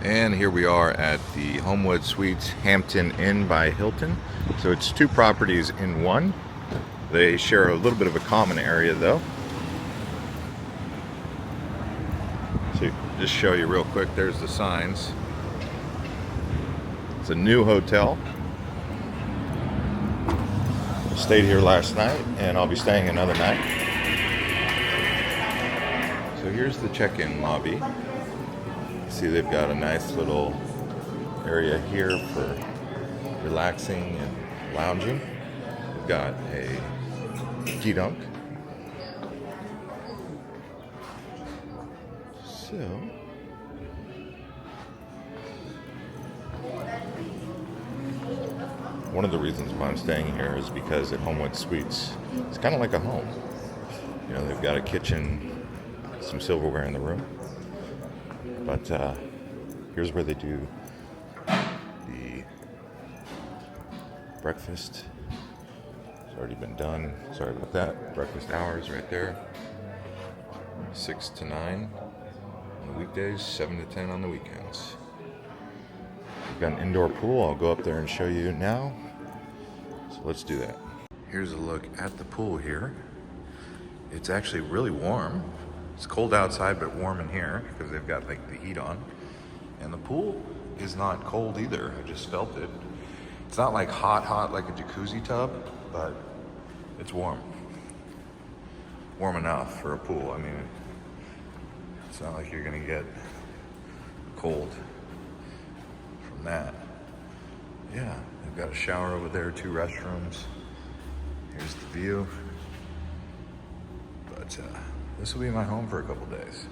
And here we are at the Homewood Suites Hampton Inn by Hilton. So it's two properties in one. They share a little bit of a common area though. So just show you real quick, there's the signs. It's a new hotel. I stayed here last night and I'll be staying another night. So here's the check-in lobby. See, they've got a nice little area here for relaxing and lounging. We've got a ski dunk. So, one of the reasons why I'm staying here is because at Homewood Suites, it's kind of like a home. You know, they've got a kitchen, some silverware in the room. But here's where they do the breakfast. It's already been done. Sorry about that. Breakfast hours right there. 6 to 9 on the weekdays, 7 to 10 on the weekends. We've got an indoor pool. I'll go up there and show you now. So let's do that. Here's a look at the pool here. It's actually really warm. It's cold outside, but warm in here because they've got like the heat on. And the pool is not cold either. I just felt it. It's not like hot like a jacuzzi tub, but it's warm. Warm enough for a pool. I mean, it's not like you're gonna get cold from that. Yeah, they've got a shower over there, 2 restrooms. Here's the view. But this will be my home for a couple days.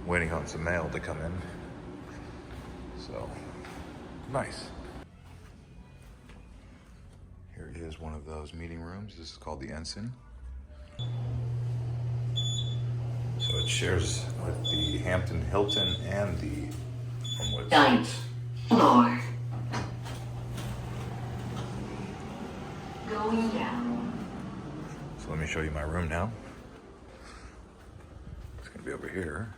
Waiting on some mail to come in. So, nice. Here is one of those meeting rooms. This is called the Ensign. So it shares with the Hampton Hilton and the Homewood Suites. Floor. Going down. So let me show you my room now. Be over here.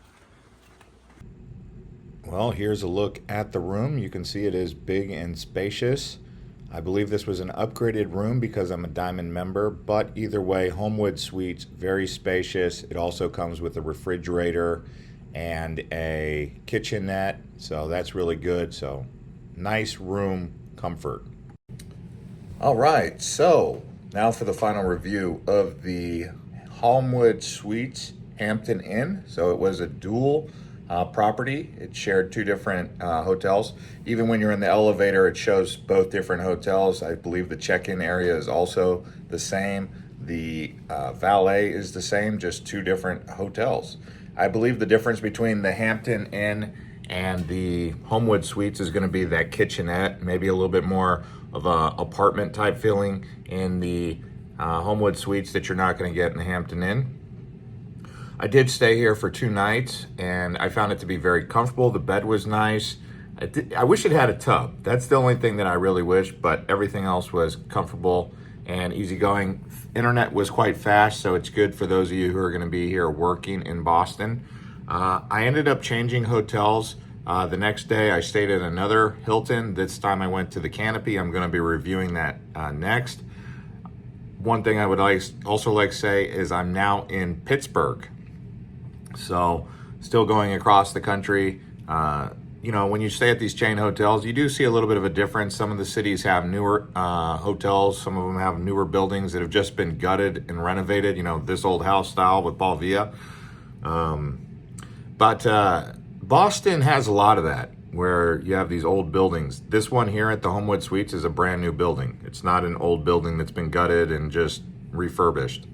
Well, here's a look at the room. You can see it is big and spacious. I believe this was an upgraded room because I'm a Diamond member, but either way, Homewood Suites, very spacious. It also comes with a refrigerator and a kitchenette, so that's really good. So nice room comfort. All right, so now for the final review of the Homewood Suites Hampton Inn. So it was a dual property. It shared 2 different hotels. Even when you're in the elevator, it shows both different hotels. I believe the check-in area is also the same. The valet is the same, just 2 different hotels. I believe the difference between the Hampton Inn and the Homewood Suites is going to be that kitchenette, maybe a little bit more of a apartment type feeling in the Homewood Suites that you're not going to get in the Hampton Inn. I did stay here for 2 nights and I found it to be very comfortable. The bed was nice. I wish it had a tub. That's the only thing that I really wish, but everything else was comfortable and easygoing. Internet was quite fast, so it's good for those of you who are gonna be here working in Boston. I ended up changing hotels. The next day I stayed at another Hilton. This time I went to the Canopy. I'm gonna be reviewing that next. One thing I would also like to say is I'm now in Pittsburgh. So still going across the country. You know, when you stay at these chain hotels, you do see a little bit of a difference. Some of the cities have newer hotels. Some of them have newer buildings that have just been gutted and renovated, you know, this old house style with Paul Villa. But Boston has a lot of that, where you have these old buildings. This one here at the Homewood Suites is a brand new building. It's not an old building that's been gutted and just refurbished.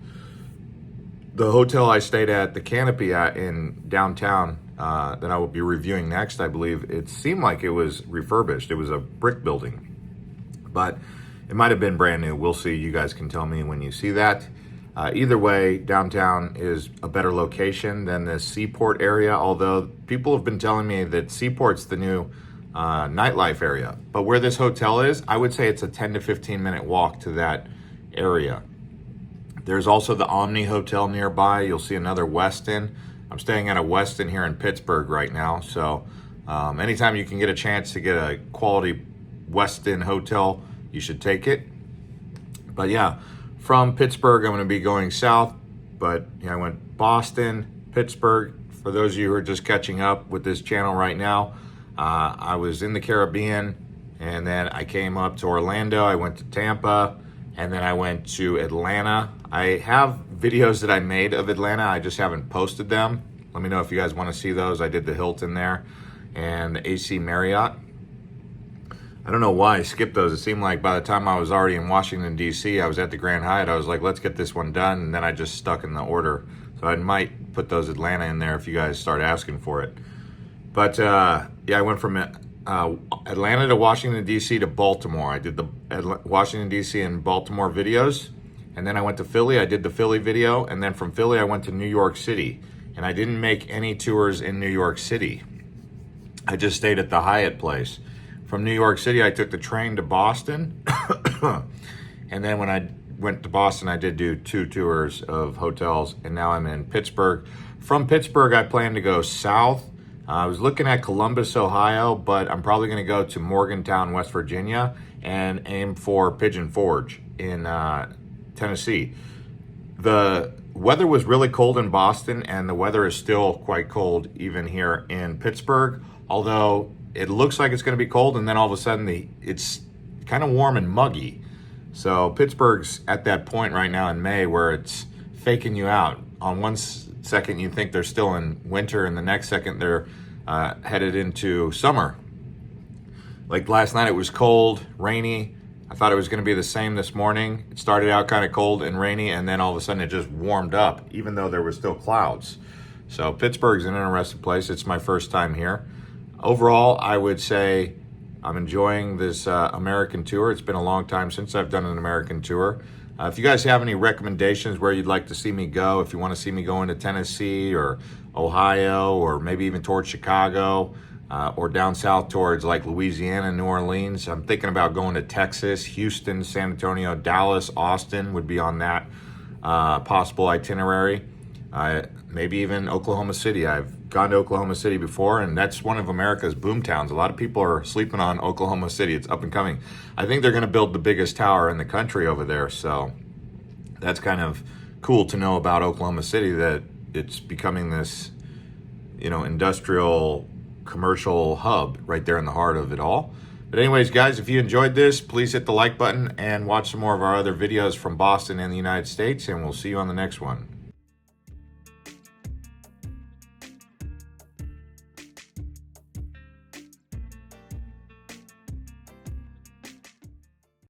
The hotel I stayed at, the Canopy in downtown, that I will be reviewing next, I believe, it seemed like it was refurbished. It was a brick building, but it might have been brand new. We'll see. You guys can tell me when you see that. Either way, downtown is a better location than the Seaport area, although people have been telling me that Seaport's the new nightlife area. But where this hotel is, I would say it's a 10 to 15 minute walk to that area. There's also the Omni Hotel nearby. You'll see another Westin. I'm staying at a Westin here in Pittsburgh right now, so Anytime you can get a chance to get a quality West End hotel, you should take it. But yeah, from Pittsburgh, I'm going to be going south. But I went Boston, Pittsburgh. For those of you who are just catching up with this channel right now, I was in the Caribbean, and then I came up to Orlando. I went to Tampa, and then I went to Atlanta. I have videos that I made of Atlanta. I just haven't posted them. Let me know if you guys want to see those. I did the Hilton there and the AC Marriott. I don't know why I skipped those. It seemed like by the time I was already in Washington, D.C., I was at the Grand Hyatt. I was like, let's get this one done. And then I just stuck in the order. So I might put those Atlanta in there if you guys start asking for it. But yeah, I went from Atlanta to Washington, D.C. to Baltimore. I did the Washington, D.C. and Baltimore videos. And then I went to Philly. I did the Philly video. And then from Philly, I went to New York City. And I didn't make any tours in New York City. I just stayed at the Hyatt place. From New York City, I took the train to Boston. And then when I went to Boston, I did do 2 tours of hotels. And now I'm in Pittsburgh. From Pittsburgh, I plan to go south. I was looking at Columbus, Ohio, but I'm probably going to go to Morgantown, West Virginia, and aim for Pigeon Forge in Tennessee. The weather was really cold in Boston, and the weather is still quite cold even here in Pittsburgh, although it looks like it's going to be cold, and then all of a sudden it's kind of warm and muggy. So Pittsburgh's at that point right now in May where it's faking you out. On one second you think they're still in winter, and the next second they're headed into summer. Like last night it was cold, rainy. I thought it was going to be the same this morning. It started out kind of cold and rainy, and then all of a sudden it just warmed up, even though there were still clouds. So Pittsburgh's an interesting place. It's my first time here. Overall, I would say I'm enjoying this American tour. It's been a long time since I've done an American tour. If you guys have any recommendations where you'd like to see me go, if you want to see me go into Tennessee or Ohio, or maybe even towards Chicago, or down south towards like Louisiana, New Orleans. I'm thinking about going to Texas, Houston, San Antonio, Dallas, Austin would be on that possible itinerary. Maybe even Oklahoma City. I've gone to Oklahoma City before, and that's one of America's boom towns. A lot of people are sleeping on Oklahoma City. It's up and coming. I think they're going to build the biggest tower in the country over there, so that's kind of cool to know about Oklahoma City, that it's becoming this, industrial commercial hub right there in the heart of it all. But anyways, guys, if you enjoyed this, please hit the like button and watch some more of our other videos from Boston and the United States, and we'll see you on the next one.